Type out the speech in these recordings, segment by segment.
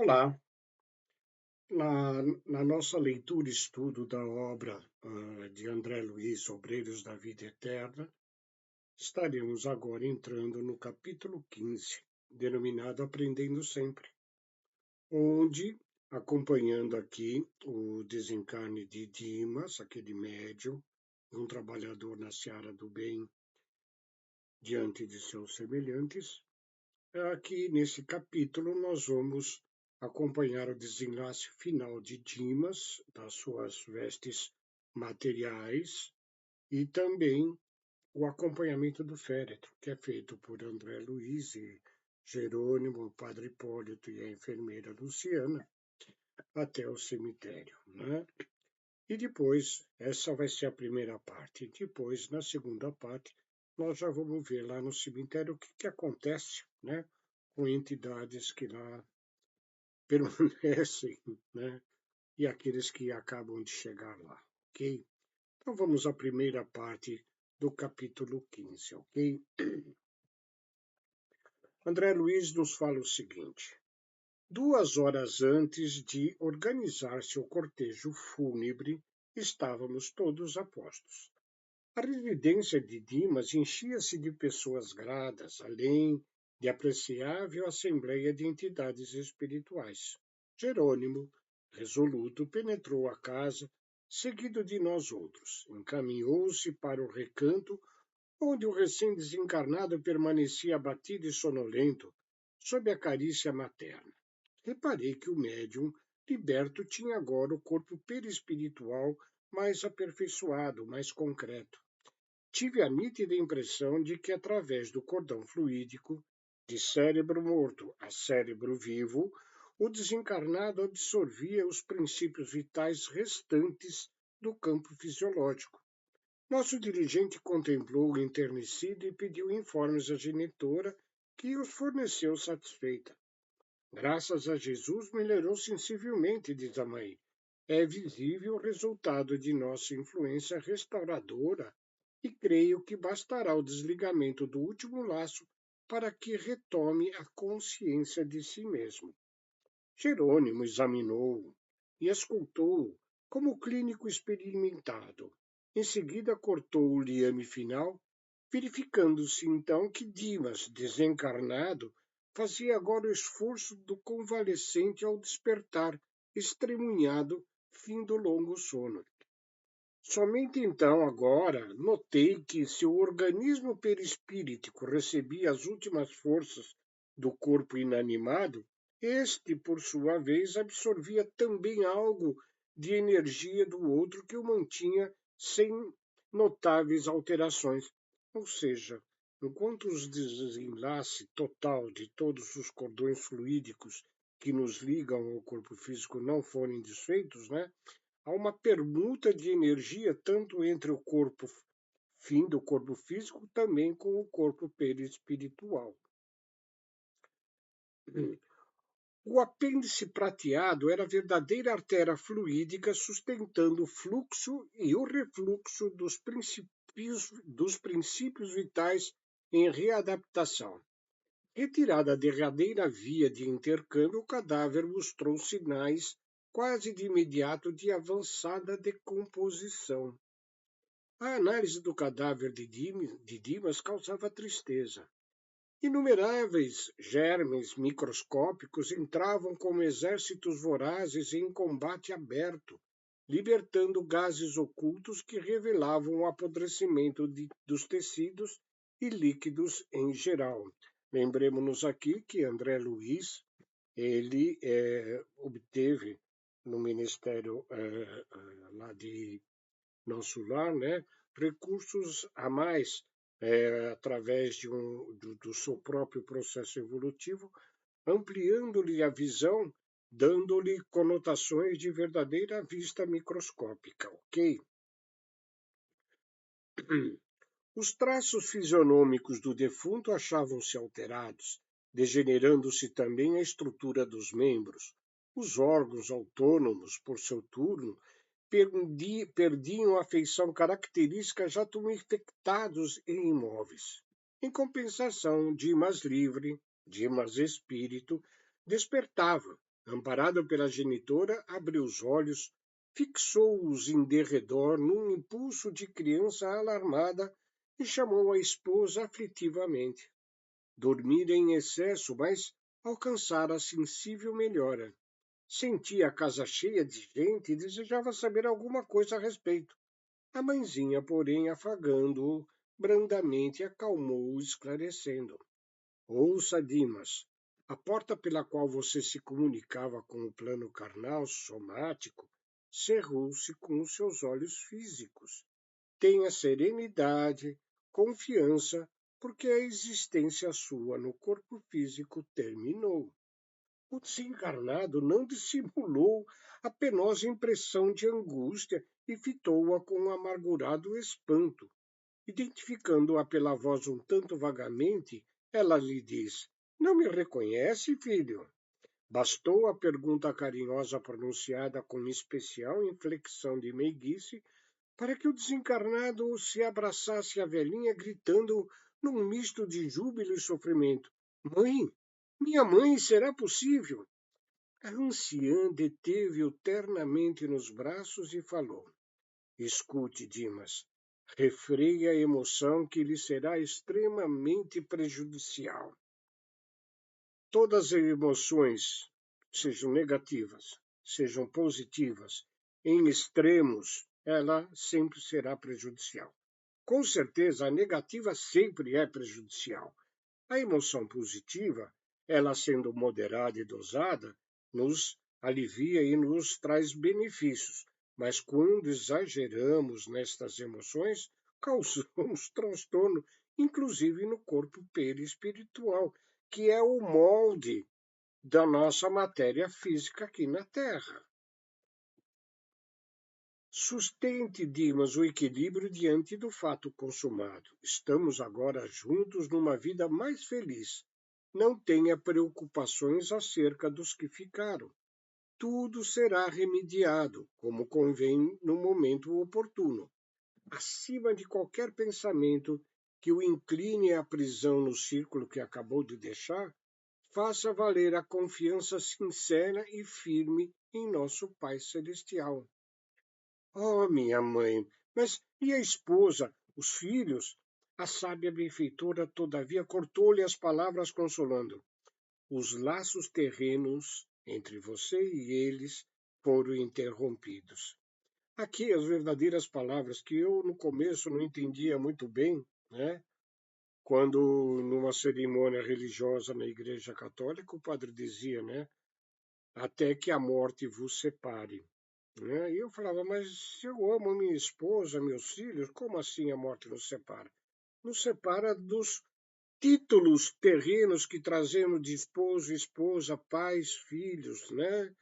Olá, na nossa leitura e estudo da obra de André Luiz, Obreiros da Vida Eterna, estaremos agora entrando no capítulo 15, denominado Aprendendo Sempre, onde, acompanhando aqui o desencarne de Dimas, aquele médium, um trabalhador na seara do bem diante de seus semelhantes, aqui nesse capítulo nós vamos acompanhar o desenlace final de Dimas, das suas vestes materiais, e também o acompanhamento do féretro, que é feito por André Luiz e Jerônimo, o padre Hipólito e a enfermeira Luciana, até o cemitério, né? E depois, essa vai ser a primeira parte. Depois, na segunda parte, nós já vamos ver lá no cemitério o que acontece, né, com entidades que lá permanecem, né, e aqueles que acabam de chegar lá, ok? Então vamos à primeira parte do capítulo 15, ok? André Luiz nos fala o seguinte: 2 horas antes de organizar-se o cortejo fúnebre, estávamos todos a postos. A residência de Dimas enchia-se de pessoas gradas, além de apreciável assembleia de entidades espirituais. Jerônimo, resoluto, penetrou a casa, seguido de nós outros. Encaminhou-se para o recanto, onde o recém-desencarnado permanecia abatido e sonolento, sob a carícia materna. Reparei que o médium liberto tinha agora o corpo perispiritual mais aperfeiçoado, mais concreto. Tive a nítida impressão de que, através do cordão fluídico, de cérebro morto a cérebro vivo, o desencarnado absorvia os princípios vitais restantes do campo fisiológico. Nosso dirigente contemplou o enternecido e pediu informes à genitora, que os forneceu satisfeita. Graças a Jesus, melhorou sensivelmente, diz a mãe. É visível o resultado de nossa influência restauradora e creio que bastará o desligamento do último laço para que retome a consciência de si mesmo. Jerônimo examinou-o e escutou como clínico experimentado. Em seguida, cortou o liame final, verificando-se então que Dimas, desencarnado, fazia agora o esforço do convalescente ao despertar, estremunhado, fim do longo sono. Somente então, agora, notei que seu organismo perispíritico recebia as últimas forças do corpo inanimado, este, por sua vez, absorvia também algo de energia do outro que o mantinha sem notáveis alterações. Ou seja, enquanto o desenlace total de todos os cordões fluídicos que nos ligam ao corpo físico não forem desfeitos, né? Há uma permuta de energia tanto entre o corpo fim do corpo físico também com o corpo perispiritual. O apêndice prateado era a verdadeira artéria fluídica sustentando o fluxo e o refluxo dos princípios vitais em readaptação. Retirada a derradeira via de intercâmbio, o cadáver mostrou sinais quase de imediato de avançada decomposição. A análise do cadáver de Dimas causava tristeza. Inumeráveis germes microscópicos entravam como exércitos vorazes em combate aberto, libertando gases ocultos que revelavam o apodrecimento dos tecidos e líquidos em geral. Lembremos-nos aqui que André Luiz, ele obteve no Ministério lá de Nosso Lar, né, recursos a mais através do seu próprio processo evolutivo, ampliando-lhe a visão, dando-lhe conotações de verdadeira vista microscópica, ok? Os traços fisionômicos do defunto achavam-se alterados, degenerando-se também a estrutura dos membros. Os órgãos autônomos, por seu turno, perdiam a feição característica já tão infectados e imóveis. Em compensação, Dimas livre, Dimas espírito, despertava, Amparado pela genitora, abriu os olhos, fixou-os em derredor num impulso de criança alarmada e chamou a esposa aflitivamente. Dormira em excesso, mas alcançara sensível melhora. Sentia a casa cheia de gente e desejava saber alguma coisa a respeito. A mãezinha, porém, afagando-o brandamente, acalmou-o, esclarecendo. Ouça, Dimas, a porta pela qual você se comunicava com o plano carnal somático cerrou-se com os seus olhos físicos. Tenha serenidade, confiança, porque a existência sua no corpo físico terminou. O desencarnado não dissimulou a penosa impressão de angústia e fitou-a com um amargurado espanto. Identificando-a pela voz um tanto vagamente, ela lhe diz: Não me reconhece, filho? Bastou a pergunta carinhosa pronunciada com especial inflexão de meiguice para que o desencarnado se abraçasse à velhinha, gritando num misto de júbilo e sofrimento: Mãe, minha mãe, será possível? A anciã deteve-o ternamente nos braços e falou: Escute, Dimas, refreie a emoção que lhe será extremamente prejudicial. Todas as emoções, sejam negativas, sejam positivas, em extremos, ela sempre será prejudicial. Com certeza, a negativa sempre é prejudicial. A emoção positiva, ela sendo moderada e dosada, nos alivia e nos traz benefícios. Mas quando exageramos nestas emoções, causamos transtorno, inclusive no corpo perispiritual, que é o molde da nossa matéria física aqui na Terra. Sustente, Dimas, o equilíbrio diante do fato consumado. Estamos agora juntos numa vida mais feliz. Não tenha preocupações acerca dos que ficaram. Tudo será remediado, como convém no momento oportuno. Acima de qualquer pensamento que o incline à prisão no círculo que acabou de deixar, faça valer a confiança sincera e firme em nosso Pai Celestial. Oh, minha mãe, mas e a esposa, os filhos? A sábia benfeitora, todavia, cortou-lhe as palavras, consolando. Os laços terrenos entre você e eles foram interrompidos. Aqui as verdadeiras palavras que eu no começo não entendia muito bem, né? Quando numa cerimônia religiosa na Igreja Católica o padre dizia, né? Até que a morte vos separe. Né? E eu falava, mas eu amo minha esposa, meus filhos, como assim a morte nos separa? Nos separa dos títulos terrenos que trazemos de esposo, esposa, pais, filhos, né?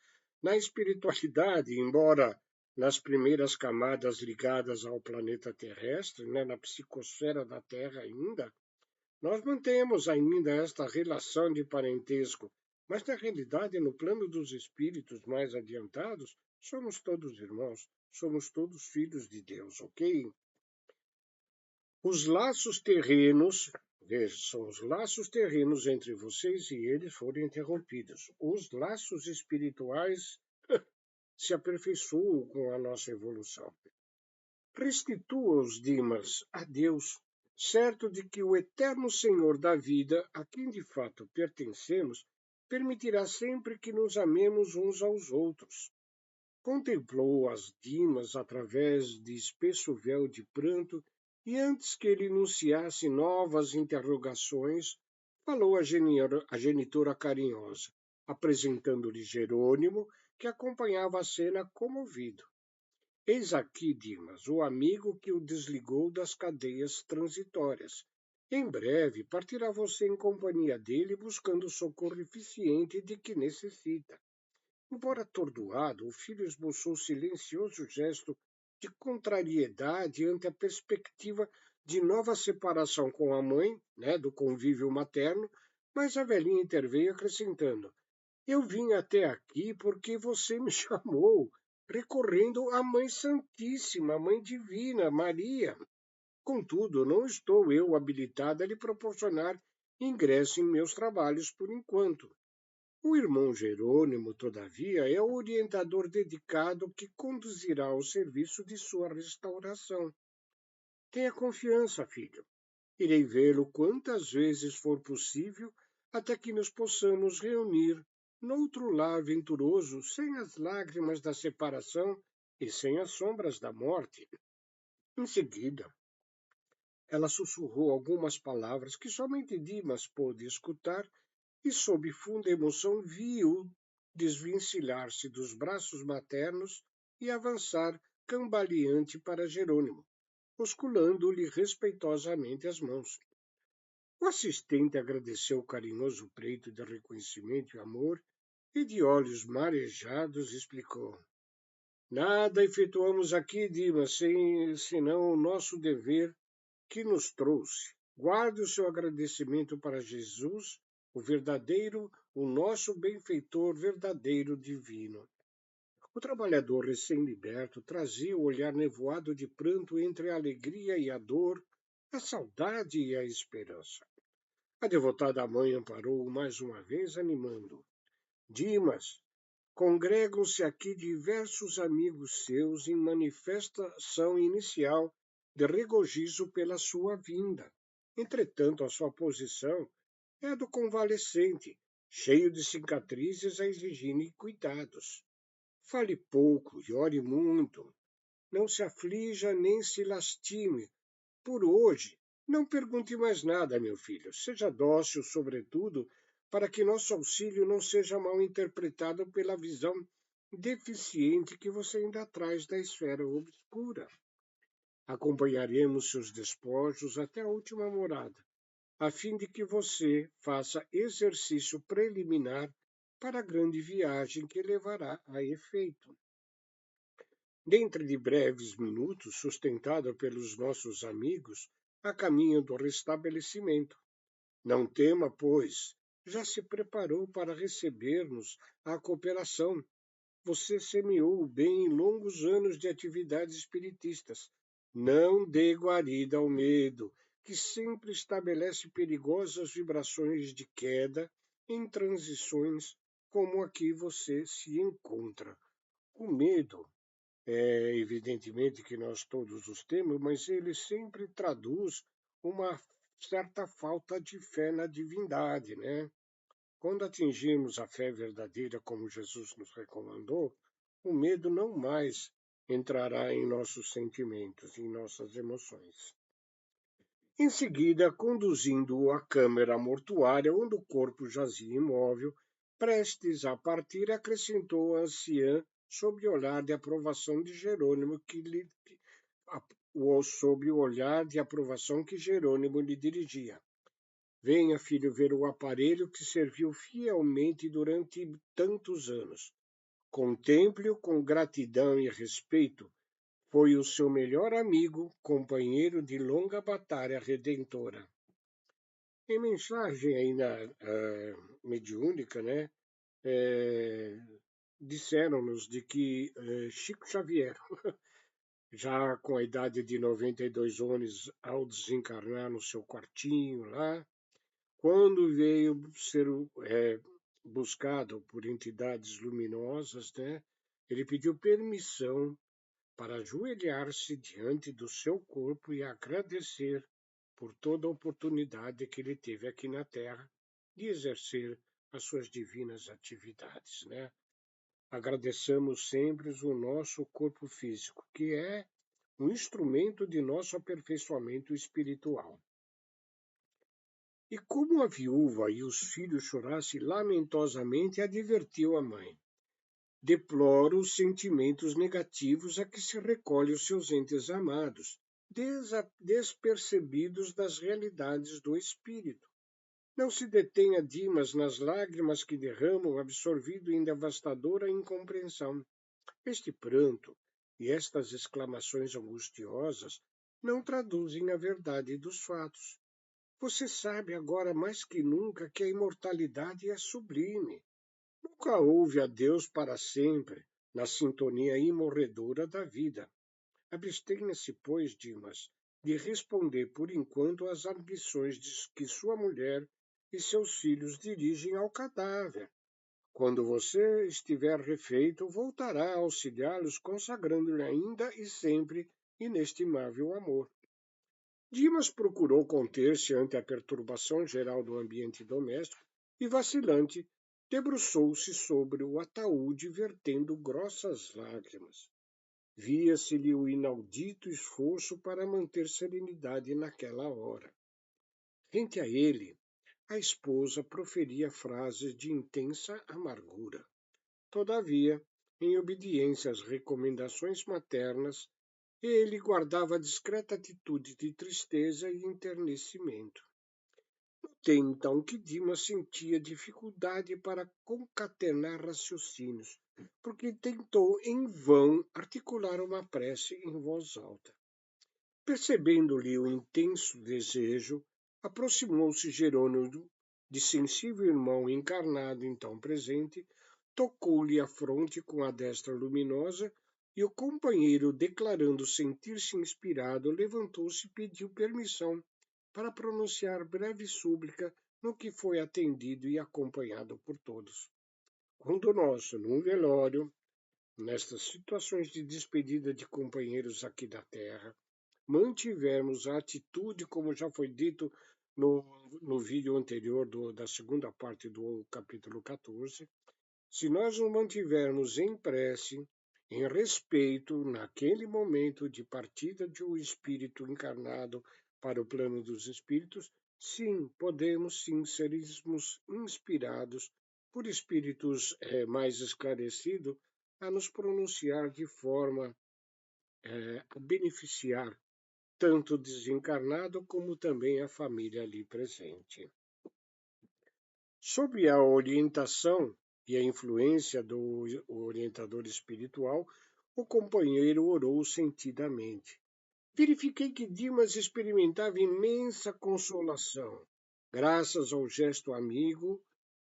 Na espiritualidade, embora nas primeiras camadas ligadas ao planeta terrestre, né, na psicosfera da Terra ainda, nós mantemos ainda esta relação de parentesco, mas na realidade, no plano dos espíritos mais adiantados, somos todos irmãos, somos todos filhos de Deus, ok? Os laços terrenos, veja, são os laços terrenos entre vocês e eles foram interrompidos. Os laços espirituais se aperfeiçoam com a nossa evolução. Restitua os Dimas a Deus, certo de que o eterno Senhor da vida, a quem de fato pertencemos, permitirá sempre que nos amemos uns aos outros. Contemplou as Dimas através de espesso véu de pranto e antes que ele enunciasse novas interrogações, falou a genitora carinhosa, apresentando-lhe Jerônimo, que acompanhava a cena comovido. Eis aqui, Dimas, o amigo que o desligou das cadeias transitórias. Em breve partirá você em companhia dele buscando o socorro eficiente de que necessita. Embora atordoado, o filho esboçou silencioso gesto de contrariedade ante a perspectiva de nova separação com a mãe, né, do convívio materno, mas a velhinha interveio acrescentando: Eu vim até aqui porque você me chamou, recorrendo à Mãe Santíssima, a Mãe Divina, Maria. Contudo, não estou eu habilitada a lhe proporcionar ingresso em meus trabalhos por enquanto. O irmão Jerônimo, todavia, é o orientador dedicado que conduzirá ao serviço de sua restauração. Tenha confiança, filho. Irei vê-lo quantas vezes for possível, até que nos possamos reunir noutro lar venturoso, sem as lágrimas da separação e sem as sombras da morte. Em seguida, ela sussurrou algumas palavras que somente Dimas pôde escutar e, sob funda emoção, viu desvencilhar-se dos braços maternos e avançar cambaleante para Jerônimo, osculando-lhe respeitosamente as mãos. O assistente agradeceu o carinhoso preito de reconhecimento e amor e, de olhos marejados, explicou: Nada efetuamos aqui, Dimas, senão o nosso dever que nos trouxe. Guarde o seu agradecimento para Jesus, o verdadeiro, o nosso benfeitor verdadeiro divino. O trabalhador recém-liberto trazia o olhar nevoado de pranto entre a alegria e a dor, a saudade e a esperança. A devotada mãe amparou-o mais uma vez, animando. Dimas, congregam-se aqui diversos amigos seus em manifestação inicial de regozijo pela sua vinda. Entretanto, a sua posição é a do convalescente, cheio de cicatrizes a exigirem cuidados. Fale pouco e ore muito. Não se aflija nem se lastime. Por hoje, não pergunte mais nada, meu filho. Seja dócil, sobretudo, para que nosso auxílio não seja mal interpretado pela visão deficiente que você ainda traz da esfera obscura. Acompanharemos seus despojos até a última morada, a fim de que você faça exercício preliminar para a grande viagem que levará a efeito. Dentro de breves minutos, sustentado pelos nossos amigos, a caminho do restabelecimento. Não tema, pois, já se preparou para receber-nos à cooperação. Você semeou o bem em longos anos de atividades espiritistas. Não dê guarida ao medo, que sempre estabelece perigosas vibrações de queda em transições como a que você se encontra. O medo é evidentemente que nós todos os temos, mas ele sempre traduz uma certa falta de fé na divindade, né? Quando atingimos a fé verdadeira, como Jesus nos recomendou, o medo não mais entrará em nossos sentimentos, em nossas emoções. Em seguida, conduzindo-o à câmara mortuária, onde o corpo jazia imóvel, prestes a partir, acrescentou a anciã, sob o olhar de aprovação de Jerônimo, sob o olhar de aprovação que Jerônimo lhe dirigia. Venha, filho, ver o aparelho que serviu fielmente durante tantos anos. Contemple-o com gratidão e respeito. Foi o seu melhor amigo, companheiro de longa batalha redentora. Em mensagem ainda mediúnica, né, disseram-nos de que Chico Xavier, já com a idade de 92 anos, ao desencarnar no seu quartinho lá, quando veio ser buscado por entidades luminosas, né, ele pediu permissão para ajoelhar-se diante do seu corpo e agradecer por toda a oportunidade que ele teve aqui na Terra de exercer as suas divinas atividades, né? Agradeçamos sempre o nosso corpo físico, que é um instrumento de nosso aperfeiçoamento espiritual. E como a viúva e os filhos chorassem lamentosamente, advertiu a mãe. Deploro os sentimentos negativos a que se recolhem os seus entes amados, despercebidos das realidades do espírito. Não se detenha, Dimas, nas lágrimas que derramam, absorvido em devastadora incompreensão. Este pranto e estas exclamações angustiosas não traduzem a verdade dos fatos. Você sabe agora mais que nunca que a imortalidade é sublime. Nunca houve adeus para sempre na sintonia imorredora da vida. Abstenha-se, pois, Dimas, de responder por enquanto às ambições que sua mulher e seus filhos dirigem ao cadáver. Quando você estiver refeito, voltará a auxiliá-los, consagrando-lhe ainda e sempre inestimável amor. Dimas procurou conter-se ante a perturbação geral do ambiente doméstico e, vacilante, debruçou-se sobre o ataúde, vertendo grossas lágrimas. Via-se-lhe o inaudito esforço para manter serenidade naquela hora. Rente a ele, a esposa proferia frases de intensa amargura. Todavia, em obediência às recomendações maternas, ele guardava discreta atitude de tristeza e enternecimento. Notei então que Dimas sentia dificuldade para concatenar raciocínios, porque tentou em vão articular uma prece em voz alta. Percebendo-lhe o intenso desejo, aproximou-se Jerônimo, de sensível irmão encarnado então presente, tocou-lhe a fronte com a destra luminosa e o companheiro, declarando sentir-se inspirado, levantou-se e pediu permissão para pronunciar breve súplica, no que foi atendido e acompanhado por todos. Quando nós, num velório, nestas situações de despedida de companheiros aqui da Terra, mantivermos a atitude, como já foi dito no vídeo anterior da segunda parte do capítulo 14, se nós nos mantivermos em prece, em respeito, naquele momento de partida de um espírito encarnado para o plano dos espíritos, sim, podemos sim sermos inspirados por espíritos mais esclarecidos a nos pronunciar de forma a beneficiar tanto o desencarnado como também a família ali presente. Sob a orientação e a influência do orientador espiritual, o companheiro orou sentidamente. Verifiquei que Dimas experimentava imensa consolação, graças ao gesto amigo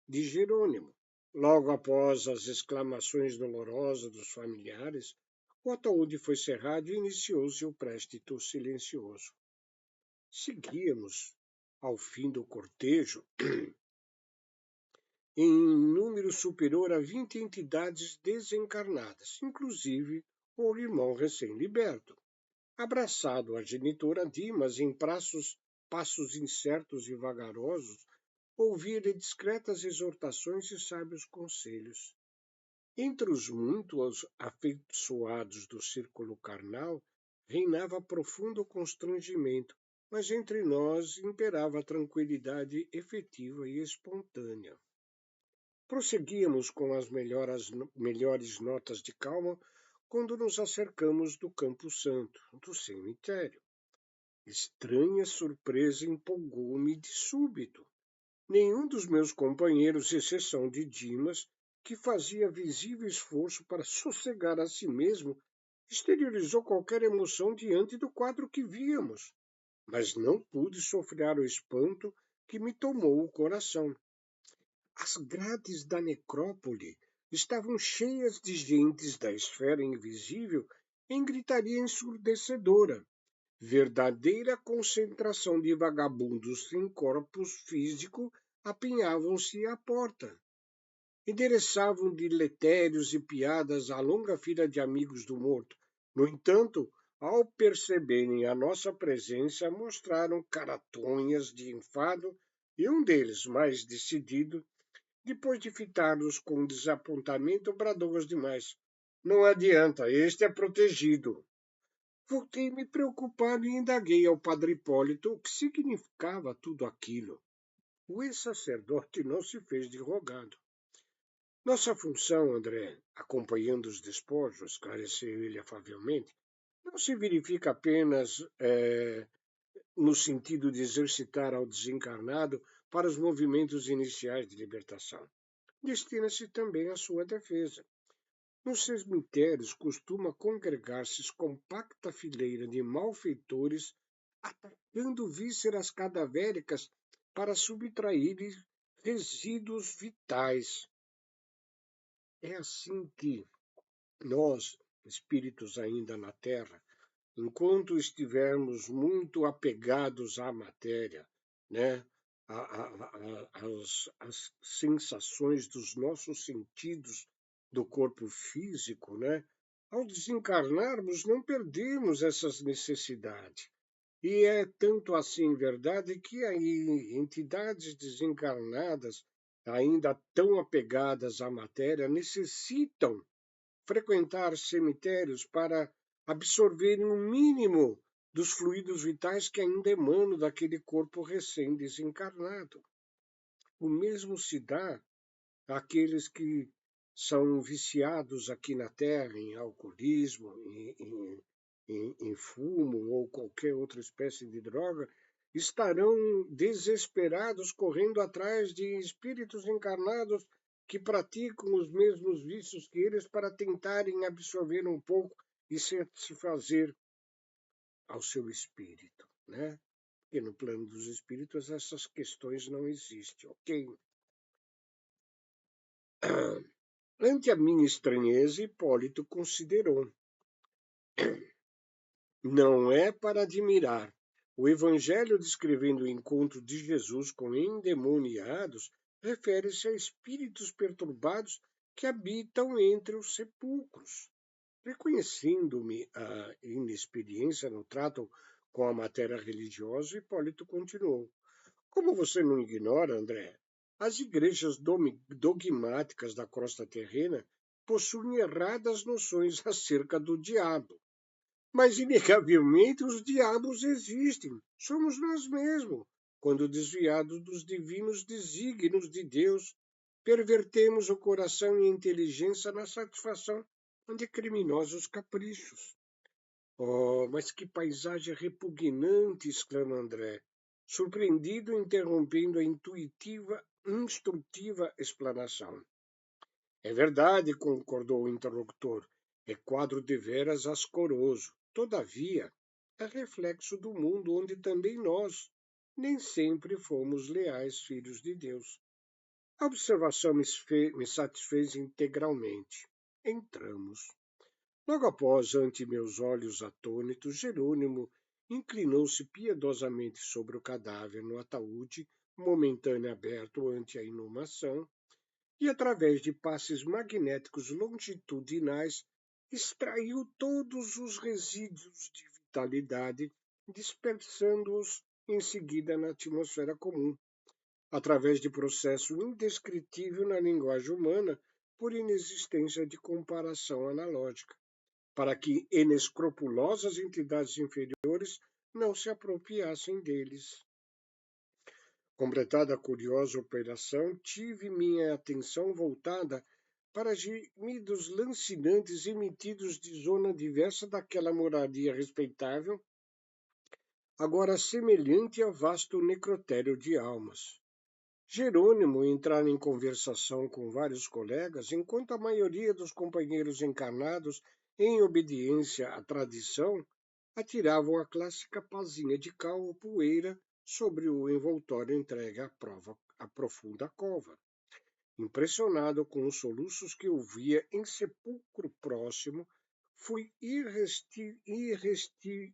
de Jerônimo. Logo após as exclamações dolorosas dos familiares, o ataúde foi cerrado e iniciou-se o préstito silencioso. Seguíamos, ao fim do cortejo, em número superior a 20 entidades desencarnadas, inclusive o irmão recém-liberto, abraçado à genitora Dimas em passos incertos e vagarosos, ouvia discretas exortações e sábios conselhos. Entre os muitos afeiçoados do círculo carnal, reinava profundo constrangimento, mas entre nós imperava tranquilidade efetiva e espontânea. Prosseguíamos com as melhores notas de calma quando nos acercamos do Campo Santo, do cemitério. Estranha surpresa empolgou-me de súbito. Nenhum dos meus companheiros, exceção de Dimas, que fazia visível esforço para sossegar a si mesmo, exteriorizou qualquer emoção diante do quadro que víamos, mas não pude sofrer o espanto que me tomou o coração. As grades da necrópole estavam cheias de gentes da esfera invisível em gritaria ensurdecedora, verdadeira concentração de vagabundos sem corpos físico apinhavam-se à porta. Endereçavam deletérios e piadas à longa fila de amigos do morto. No entanto, ao perceberem a nossa presença, mostraram caratonhas de enfado e um deles, mais decidido, depois de fitar-nos com desapontamento, bradou as demais. Não adianta, este é protegido. Voltei-me preocupado e indaguei ao padre Hipólito o que significava tudo aquilo. O ex-sacerdote não se fez de rogado. Nossa função, André, acompanhando os despojos, esclareceu ele afavelmente, não se verifica apenas no sentido de exercitar ao desencarnado para os movimentos iniciais de libertação. Destina-se também à sua defesa. Nos cemitérios costuma congregar-se compacta fileira de malfeitores atacando vísceras cadavéricas para subtrair resíduos vitais. É assim que nós, espíritos ainda na Terra, enquanto estivermos muito apegados à matéria, né, as sensações dos nossos sentidos do corpo físico, né? Ao desencarnarmos, não perdemos essas necessidades. E é tanto assim verdade que aí entidades desencarnadas, ainda tão apegadas à matéria, necessitam frequentar cemitérios para absorverem o mínimo dos fluidos vitais que ainda emanam daquele corpo recém-desencarnado. O mesmo se dá àqueles que são viciados aqui na Terra em alcoolismo, em fumo ou qualquer outra espécie de droga, estarão desesperados correndo atrás de espíritos encarnados que praticam os mesmos vícios que eles para tentarem absorver um pouco e satisfazer ao seu espírito, né? E no plano dos espíritos essas questões não existem, ok? Ante a minha estranheza, Hipólito considerou: não é para admirar. O Evangelho descrevendo o encontro de Jesus com endemoniados refere-se a espíritos perturbados que habitam entre os sepulcros. Reconhecendo-me a inexperiência no trato com a matéria religiosa, Hipólito continuou: como você não ignora, André, as igrejas dogmáticas da crosta terrena possuem erradas noções acerca do diabo. Mas, inegavelmente, os diabos existem. Somos nós mesmos. Quando desviados dos divinos desígnios de Deus, pervertemos o coração e a inteligência na satisfação de criminosos caprichos. Oh, mas que paisagem repugnante! Exclama André, surpreendido, interrompendo a instrutiva explanação. É verdade, concordou o interlocutor. É quadro deveras ascoroso. Todavia, é reflexo do mundo onde também nós nem sempre fomos leais filhos de Deus. A observação me satisfez integralmente. Entramos. Logo após, ante meus olhos atônitos, Jerônimo inclinou-se piedosamente sobre o cadáver no ataúde, momentâneo aberto ante a inumação, e, através de passes magnéticos longitudinais, extraiu todos os resíduos de vitalidade, dispersando-os em seguida na atmosfera comum, através de processo indescritível na linguagem humana por inexistência de comparação analógica, para que inescrupulosas entidades inferiores não se apropriassem deles. Completada a curiosa operação, tive minha atenção voltada para gemidos lancinantes emitidos de zona diversa daquela moradia respeitável, agora semelhante a vasto necrotério de almas. Jerônimo entrara em conversação com vários colegas, enquanto a maioria dos companheiros encarnados, em obediência à tradição, atiravam a clássica pazinha de cal ou poeira sobre o envoltório entregue à profunda cova. Impressionado com os soluços que ouvia em sepulcro próximo, fui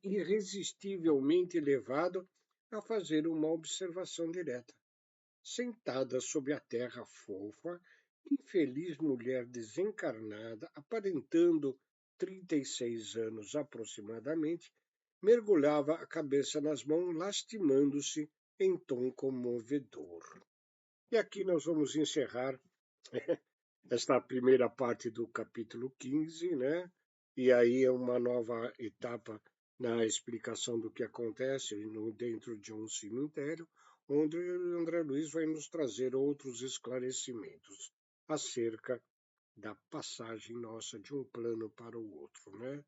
irresistivelmente levado a fazer uma observação direta. Sentada sobre a terra fofa, infeliz mulher desencarnada, aparentando 36 anos aproximadamente, mergulhava a cabeça nas mãos, lastimando-se em tom comovedor. E aqui nós vamos encerrar esta primeira parte do capítulo 15, né? E aí é uma nova etapa na explicação do que acontece dentro de um cemitério, onde André Luiz vai nos trazer outros esclarecimentos acerca da passagem nossa de um plano para o outro, né?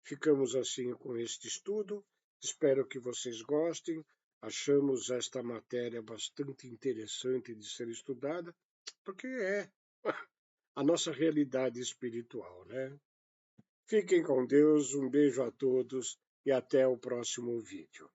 Ficamos assim com este estudo. Espero que vocês gostem. Achamos esta matéria bastante interessante de ser estudada, porque é a nossa realidade espiritual, né? Fiquem com Deus, um beijo a todos e até o próximo vídeo.